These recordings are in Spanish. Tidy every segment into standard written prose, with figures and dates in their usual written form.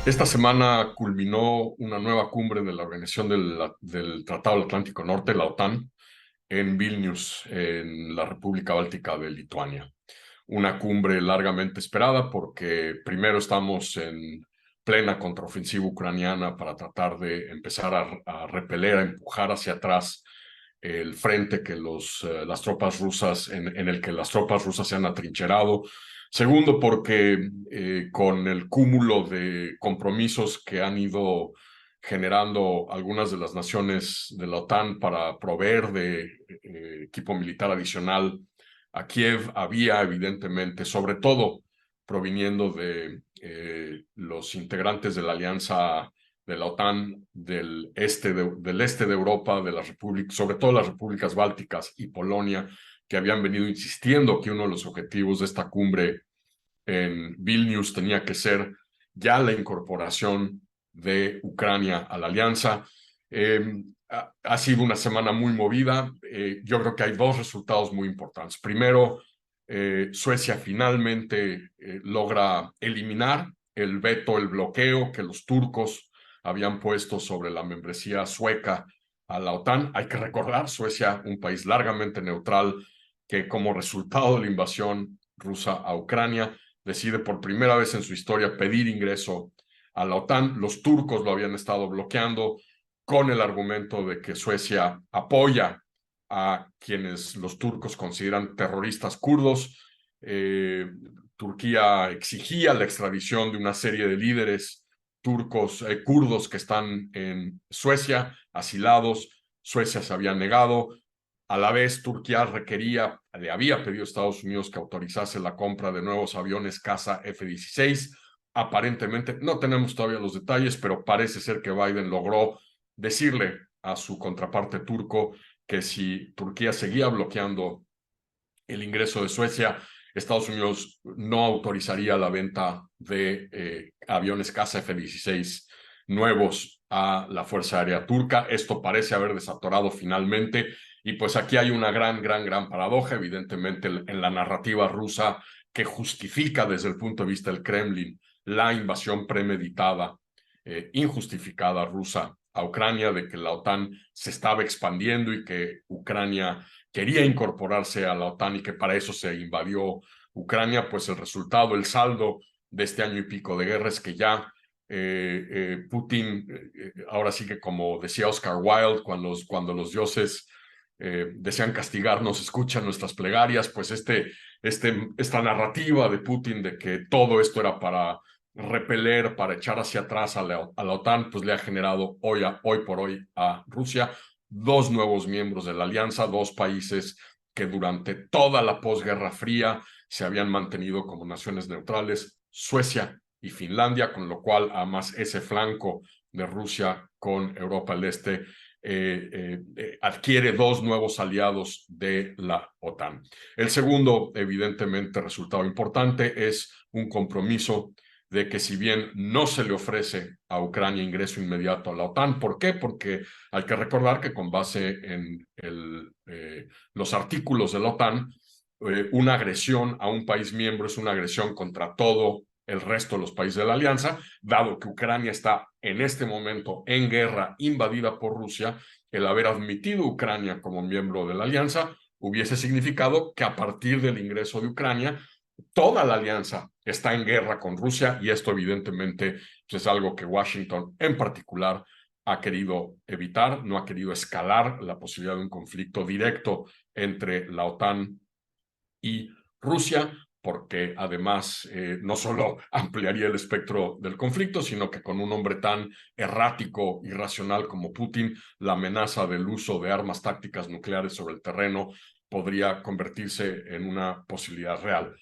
Esta semana culminó una nueva cumbre de la Organización del Tratado del Atlántico Norte, la OTAN, en Vilnius, en la República Báltica de Lituania. Una cumbre largamente esperada porque primero estamos en plena contraofensiva ucraniana para tratar de empezar a repeler, a empujar hacia atrás el frente que las tropas rusas, en el que las tropas rusas se han atrincherado. Segundo, porque con el cúmulo de compromisos que han ido generando algunas de las naciones de la OTAN para proveer de equipo militar adicional a Kiev, había evidentemente, sobre todo proviniendo de los integrantes de la alianza de la OTAN del este de Europa, de las repúblicas, sobre todo las repúblicas bálticas y Polonia, que habían venido insistiendo que uno de los objetivos de esta cumbre en Vilnius tenía que ser ya la incorporación de Ucrania a la alianza. Ha sido una semana muy movida. Yo creo que hay dos resultados muy importantes. Primero, Suecia finalmente logra eliminar el veto, el bloqueo que los turcos habían puesto sobre la membresía sueca a la OTAN. Hay que recordar, Suecia, un país largamente neutral, que como resultado de la invasión rusa a Ucrania, decide por primera vez en su historia pedir ingreso a la OTAN. Los turcos lo habían estado bloqueando con el argumento de que Suecia apoya a quienes los turcos consideran terroristas kurdos. Turquía exigía la extradición de una serie de líderes turcos, kurdos que están en Suecia, asilados. Suecia se había negado. A la vez, Turquía le había pedido a Estados Unidos que autorizase la compra de nuevos aviones caza F-16. Aparentemente, no tenemos todavía los detalles, pero parece ser que Biden logró decirle a su contraparte turco que si Turquía seguía bloqueando el ingreso de Suecia, Estados Unidos no autorizaría la venta de aviones caza F-16 nuevos a la Fuerza Aérea Turca. Esto parece haber desatorado finalmente. Y pues aquí hay una gran paradoja, evidentemente, en la narrativa rusa que justifica desde el punto de vista del Kremlin la invasión premeditada, injustificada rusa a Ucrania, de que la OTAN se estaba expandiendo y que Ucrania quería incorporarse a la OTAN y que para eso se invadió Ucrania. Pues el resultado, el saldo de este año y pico de guerra es que ya Putin, ahora sí que como decía Oscar Wilde, cuando los dioses desean castigarnos, escuchan nuestras plegarias. Pues esta narrativa de Putin de que todo esto era para repeler, para echar hacia atrás a la OTAN, pues le ha generado hoy por hoy a Rusia dos nuevos miembros de la alianza, dos países que durante toda la posguerra fría se habían mantenido como naciones neutrales, Suecia y Finlandia, con lo cual además ese flanco de Rusia con Europa del Este adquiere dos nuevos aliados de la OTAN. El segundo, evidentemente, resultado importante es un compromiso de que si bien no se le ofrece a Ucrania ingreso inmediato a la OTAN, ¿por qué? Porque hay que recordar que con base en los artículos de la OTAN, una agresión a un país miembro es una agresión contra todo el resto de los países de la alianza. Dado que Ucrania está en este momento en guerra, invadida por Rusia, el haber admitido Ucrania como miembro de la alianza hubiese significado que a partir del ingreso de Ucrania, toda la alianza está en guerra con Rusia, y esto evidentemente pues, es algo que Washington en particular ha querido evitar. No ha querido escalar la posibilidad de un conflicto directo entre la OTAN y Rusia, porque además no solo ampliaría el espectro del conflicto, sino que con un hombre tan errático, irracional como Putin, la amenaza del uso de armas tácticas nucleares sobre el terreno podría convertirse en una posibilidad real.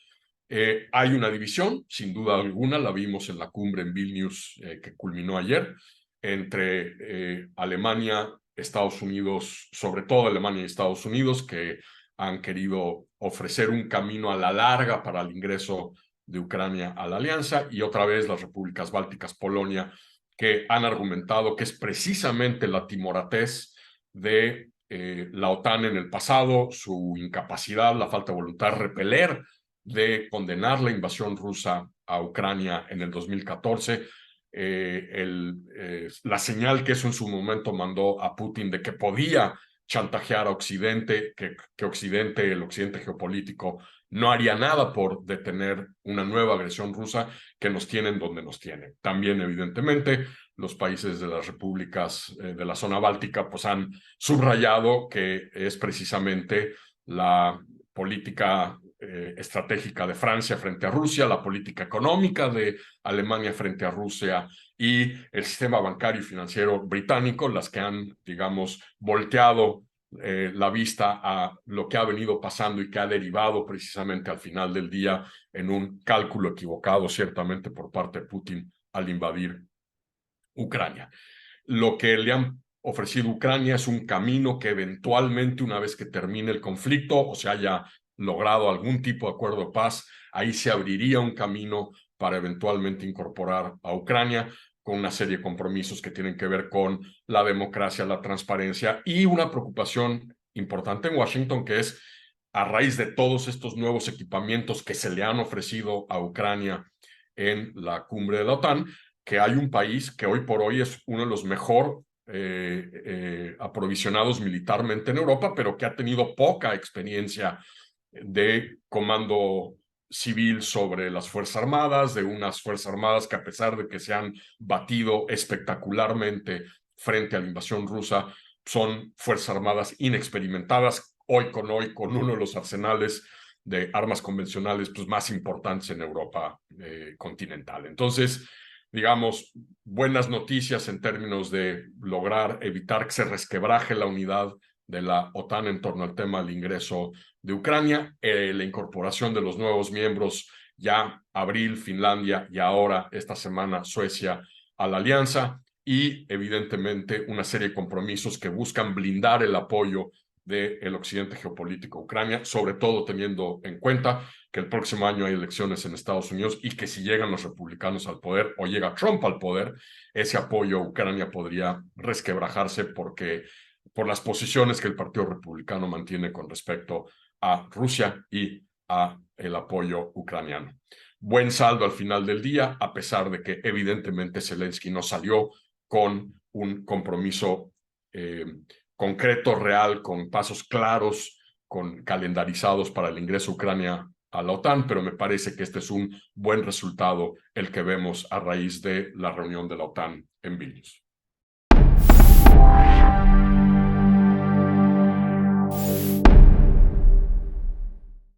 Hay una división, sin duda alguna, la vimos en la cumbre en Vilnius que culminó ayer, entre Alemania, Estados Unidos, sobre todo Alemania y Estados Unidos, que han querido ofrecer un camino a la larga para el ingreso de Ucrania a la alianza, y otra vez las repúblicas bálticas, Polonia, que han argumentado que es precisamente la timoratez de la OTAN en el pasado, su incapacidad, la falta de voluntad de repeler, de condenar la invasión rusa a Ucrania en el 2014, la señal que eso en su momento mandó a Putin de que podía chantajear a Occidente, que Occidente, el Occidente geopolítico, no haría nada por detener una nueva agresión rusa que nos tienen donde nos tiene. También, evidentemente, los países de las repúblicas de la zona báltica pues han subrayado que es precisamente la política estratégica de Francia frente a Rusia, la política económica de Alemania frente a Rusia y el sistema bancario y financiero británico, las que han, digamos, volteado la vista a lo que ha venido pasando y que ha derivado precisamente al final del día en un cálculo equivocado, ciertamente, por parte de Putin al invadir Ucrania. Lo que le han ofrecido Ucrania es un camino que eventualmente, una vez que termine el conflicto o se haya logrado algún tipo de acuerdo de paz, ahí se abriría un camino para eventualmente incorporar a Ucrania con una serie de compromisos que tienen que ver con la democracia, la transparencia y una preocupación importante en Washington, que es a raíz de todos estos nuevos equipamientos que se le han ofrecido a Ucrania en la cumbre de la OTAN, que hay un país que hoy por hoy es uno de los mejor aprovisionados militarmente en Europa, pero que ha tenido poca experiencia de comando civil sobre las Fuerzas Armadas, de unas Fuerzas Armadas que a pesar de que se han batido espectacularmente frente a la invasión rusa, son Fuerzas Armadas inexperimentadas, hoy con uno de los arsenales de armas convencionales pues, más importantes en Europa continental. Entonces, digamos, buenas noticias en términos de lograr evitar que se resquebraje la unidad de la OTAN en torno al tema del ingreso de Ucrania, la incorporación de los nuevos miembros ya abril, Finlandia y ahora esta semana Suecia a la alianza y evidentemente una serie de compromisos que buscan blindar el apoyo del occidente geopolítico a Ucrania, sobre todo teniendo en cuenta que el próximo año hay elecciones en Estados Unidos y que si llegan los republicanos al poder o llega Trump al poder, ese apoyo a Ucrania podría resquebrajarse porque por las posiciones que el Partido Republicano mantiene con respecto a Rusia y a el apoyo ucraniano. Buen saldo al final del día, a pesar de que evidentemente Zelensky no salió con un compromiso concreto, real, con pasos claros, con calendarizados para el ingreso de Ucrania a la OTAN, pero me parece que este es un buen resultado el que vemos a raíz de la reunión de la OTAN en Vilnius.